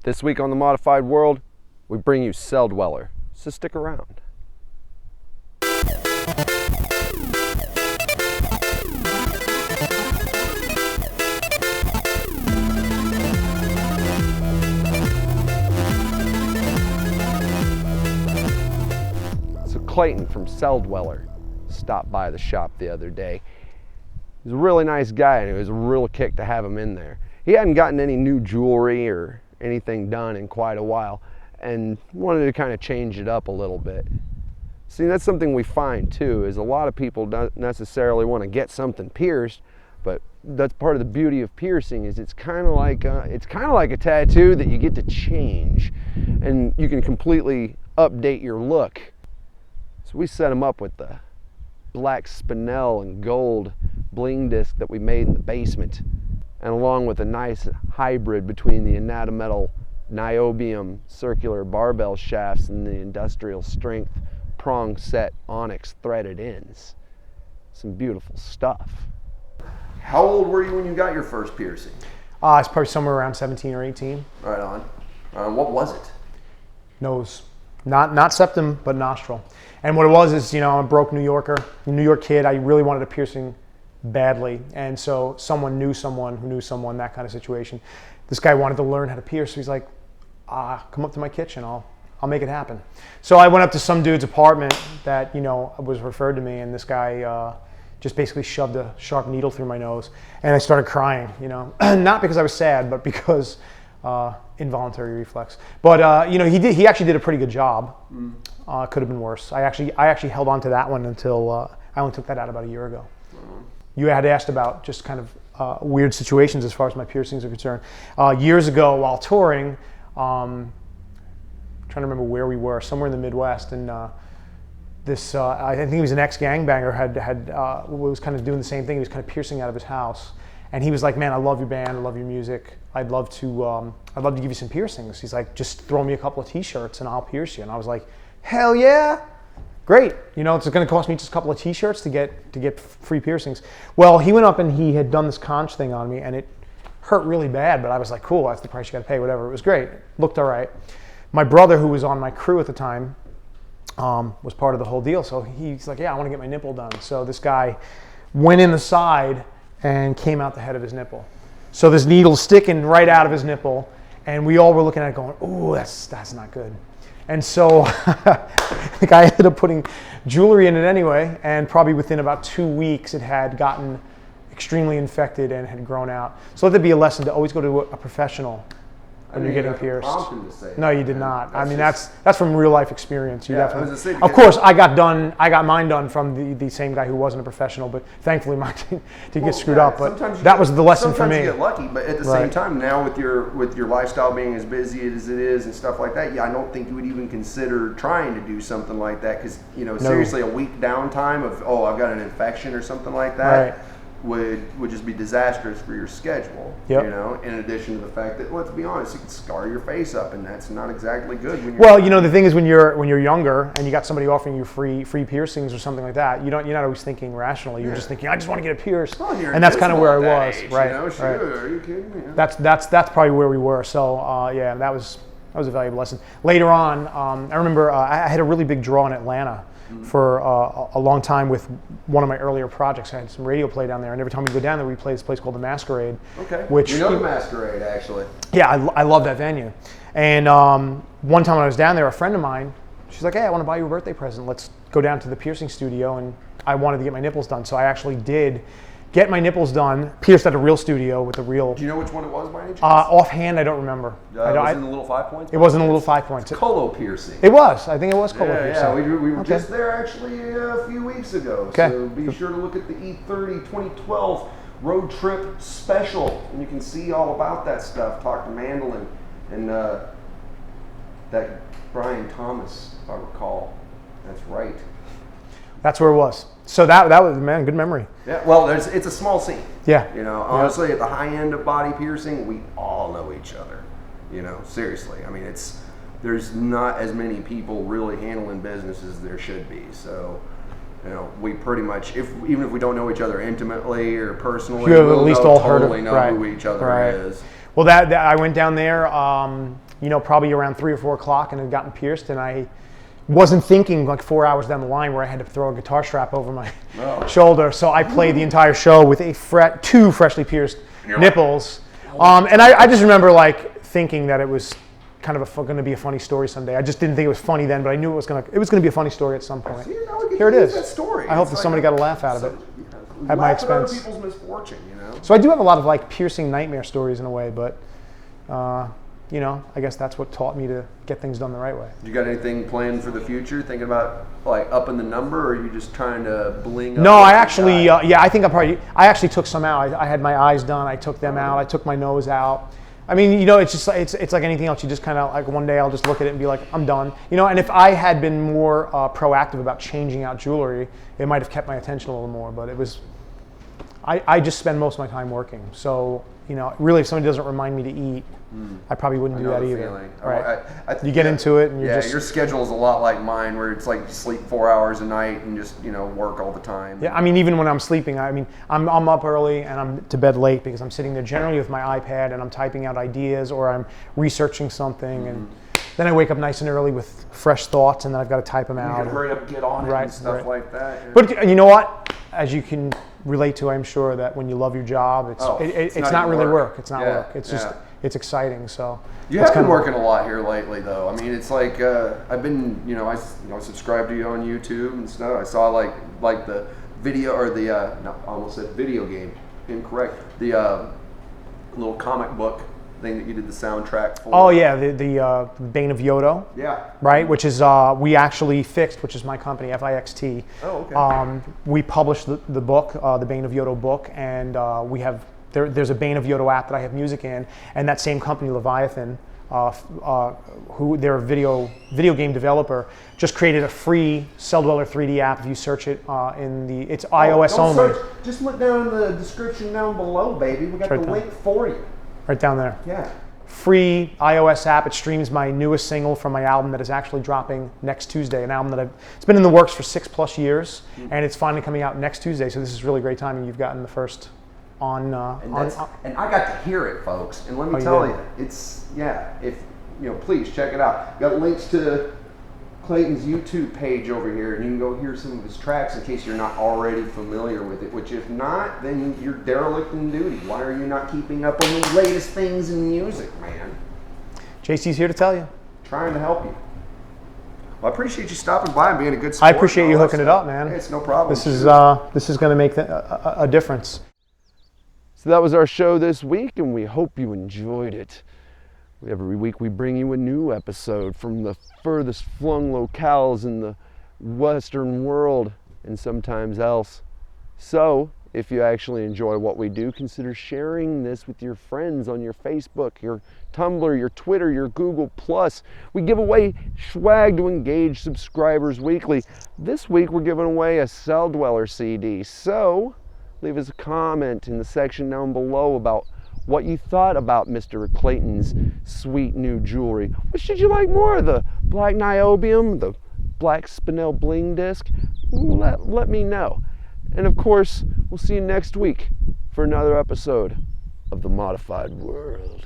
This week on The Modified World, we bring you Celldweller, so stick around. So Klayton from Celldweller stopped by the shop the other day. He's a really nice guy, and it was a real kick to have him in there. He hadn't gotten any new jewelry or anything done in quite a while, and wanted to kind of change it up a little bit. See, that's something we find too, is a lot of people don't necessarily want to get something pierced, but that's part of the beauty of piercing, is it's kind of like a tattoo that you get to change, and you can completely update your look. So we set him up with the black spinel and gold bling disc that we made in the basement, and along with a nice hybrid between the anatometal niobium circular barbell shafts and the industrial strength prong set onyx threaded ends. Some beautiful stuff. How old were you when you got your first piercing? It's probably somewhere around 17 or 18. Right on. What was it? Nose. Not septum, but nostril. And what it was is, you know, I'm a broke New Yorker, New York kid. I really wanted a piercing badly. And so someone knew someone who knew someone, that kind of situation. This guy wanted to learn how to pierce. So he's like, come up to my kitchen. I'll make it happen. So I went up to some dude's apartment that, you know, was referred to me, and this guy just basically shoved a sharp needle through my nose, and I started crying, you know, not because I was sad, but because involuntary reflex. But you know, he actually did a pretty good job. Could have been worse. I actually held on to that one until I only took that out about a year ago. You had asked about just kind of weird situations as far as my piercings are concerned. Years ago, while touring, trying to remember where we were, somewhere in the Midwest, and this, I think he was an ex-gangbanger, was kind of doing the same thing. He was kind of piercing out of his house, and he was like, "Man, I love your band, I love your music. I'd love to give you some piercings." He's like, "Just throw me a couple of T-shirts and I'll pierce you." And I was like, "Hell yeah, great! You know, it's going to cost me just a couple of T-shirts to get free piercings." Well, he went up and he had done this conch thing on me, and it hurt really bad. But I was like, "Cool, that's the price you got to pay. Whatever." It was great. Looked all right. My brother, who was on my crew at the time, was part of the whole deal. So he's like, "Yeah, I want to get my nipple done." So this guy went in the side and came out the head of his nipple. So this needle's sticking right out of his nipple, and we all were looking at it going, "Ooh, that's not good." And so the guy ended up putting jewelry in it anyway, and probably within about 2 weeks it had gotten extremely infected and had grown out. So let there be a lesson to always go to a professional when you're getting pierced. No, you did not. I mean, that's from real life experience. You definitely. Of course, I got mine done from the same guy who wasn't a professional, but thankfully mine didn't get screwed up. But that was the lesson for me. Sometimes you get lucky, but at the same time, now with your lifestyle being as busy as it is and stuff like that, I don't think you would even consider trying to do something like that, because, you know, seriously, a week downtime of, oh, I've got an infection or something like that. Right. Would just be disastrous for your schedule. Yep. You know, in addition to the fact that, let's be honest, you can scar your face up, and that's not exactly good. When you're you know, the thing is, when you're younger and you got somebody offering you free piercings or something like that, you're not always thinking rationally. You're just thinking, I just want to get it pierced, and that's kind of where I was. Age, right? You know, sure. Right. Are you kidding me? Yeah. That's probably where we were. So yeah, that was a valuable lesson. Later on, I remember I had a really big draw in Atlanta for a long time with one of my earlier projects. I had some radio play down there, and every time we go down there, we play this place called the Masquerade. Okay. Which, you know the Masquerade, actually. Yeah, I love that venue. And one time when I was down there, a friend of mine, she's like, "Hey, I want to buy you a birthday present. Let's go down to the piercing studio." And I wanted to get my nipples done, so I actually did get my nipples done, pierced at a real studio with a real... Do you know which one it was by any chance? Offhand, I don't remember. Was it in the little 5 points? It was in the little 5 points. It's colo piercing. It was. I think it was colo piercing. Yeah, we were just there actually a few weeks ago. Okay. So be sure to look at the E30 2012 Road Trip Special, and you can see all about that stuff. Talk to Mandolin and that Brian Thomas, if I recall. That's right. That's where it was. So that was, man, good memory. Yeah, well, it's a small scene. Yeah. You know, honestly, at the high end of body piercing, we all know each other. You know, seriously. I mean, there's not as many people really handling business as there should be. So, you know, we pretty much, even if we don't know each other intimately or personally, we'll at least all totally know who each other is. Well, that I went down there probably around 3 or 4 o'clock and had gotten pierced, and I wasn't thinking like 4 hours down the line where I had to throw a guitar strap over my shoulder. So I played the entire show with two freshly pierced nipples. And I just remember like thinking that it was kind of going to be a funny story someday. I just didn't think it was funny then, but I knew it was going to be a funny story at some point. Here it is. That story. I hope that somebody got a laugh out of it at my expense. Other people's misfortune, So I do have a lot of like piercing nightmare stories in a way, but I guess that's what taught me to get things done the right way. You got anything planned for the future? Thinking about like upping the number, or are you just trying to bling up? No, I actually, I think I actually took some out. I had my eyes done. I took them out. I took my nose out. I mean, it's just it's like anything else. You just kind of like one day I'll just look at it and be like, I'm done. And if I had been more proactive about changing out jewelry, it might have kept my attention a little more. But it was, I just spend most of my time working. So really, if somebody doesn't remind me to eat, I probably wouldn't do that either. Right? You get into it, and your schedule is a lot like mine, where it's like you sleep 4 hours a night and just work all the time. Yeah, I mean, even when I'm sleeping, I'm up early and I'm to bed late because I'm sitting there generally with my iPad and I'm typing out ideas or I'm researching something, and then I wake up nice and early with fresh thoughts, and then I've got to type them out. You can hurry up and get on it and stuff like that. Yeah. But you know what? As you can relate to, I'm sure that when you love your job, it's not really work. It's not work. It's just it's exciting. So you have been working a lot here lately, though. I mean, it's like I've been, I subscribed to you on YouTube and stuff. I saw like the video or the I almost said video game, incorrect. The little comic book thing that you did the soundtrack for. Oh yeah, the Bane of Yodo. Yeah. Right, which is we actually fixed, which is my company, FIXT. Oh, okay. We published the book, the Bane of Yodo book, and we have there's a Bane of Yodo app that I have music in, and that same company, Leviathan, who they're a video game developer, just created a free Celldweller 3D app. If you search it it's iOS only. Just look down in the description down below, baby. We got the link for you. Right down there. Yeah. Free iOS app. It streams my newest single from my album that is actually dropping next Tuesday. An album that it's been in the works for 6+ years, and it's finally coming out next Tuesday. So this is really great timing. You've gotten the first on. And I got to hear it, folks. And let me tell you, it's if please check it out. Got links to Klayton's YouTube page over here, and you can go hear some of his tracks in case you're not already familiar with it, which if not, then you're derelict in duty. Why are you not keeping up on the latest things in music, man? JC's here to tell you. Trying to help you. Well, I appreciate you stopping by and being a good sport. I appreciate you hooking it up, man. It's no problem. This is going to make a difference. So that was our show this week, and we hope you enjoyed it. Every week we bring you a new episode from the furthest flung locales in the Western world and sometimes else. So, if you actually enjoy what we do, consider sharing this with your friends on your Facebook, your Tumblr, your Twitter, your Google+. We give away swag to engage subscribers weekly. This week we're giving away a Celldweller CD. So, leave us a comment in the section down below about what you thought about Mr. Klayton's sweet new jewelry. Which did you like more, the black niobium, the black spinel bling disc? Let me know. And of course, we'll see you next week for another episode of The Modified World.